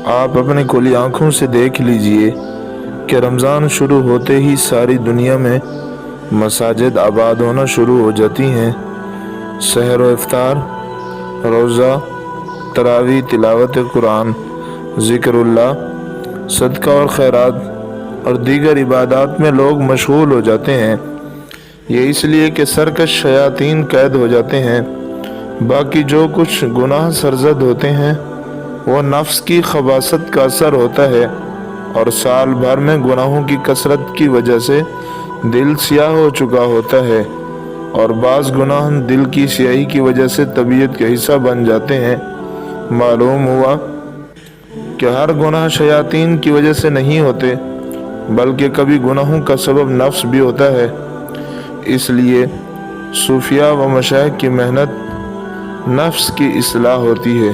آپ اپنی کھلی آنکھوں سے دیکھ لیجئے کہ رمضان شروع ہوتے ہی ساری دنیا میں مساجد آباد ہونا شروع ہو جاتی ہیں۔ سحر و افطار، روزہ، تراویح، تلاوت قرآن، ذکر اللہ، صدقہ اور خیرات اور دیگر عبادات میں لوگ مشغول ہو جاتے ہیں۔ یہ اس لیے کہ سرکش شیاطین قید ہو جاتے ہیں۔ باقی جو کچھ گناہ سرزد ہوتے ہیں وہ نفس کی خباثت کا اثر ہوتا ہے، اور سال بھر میں گناہوں کی کثرت کی وجہ سے دل سیاہ ہو چکا ہوتا ہے، اور بعض گناہ دل کی سیاہی کی وجہ سے طبیعت کا حصہ بن جاتے ہیں۔ معلوم ہوا کہ ہر گناہ شیاطین کی وجہ سے نہیں ہوتے، بلکہ کبھی گناہوں کا سبب نفس بھی ہوتا ہے۔ اس لیے صوفیاء و مشائخ کی محنت نفس کی اصلاح ہوتی ہے۔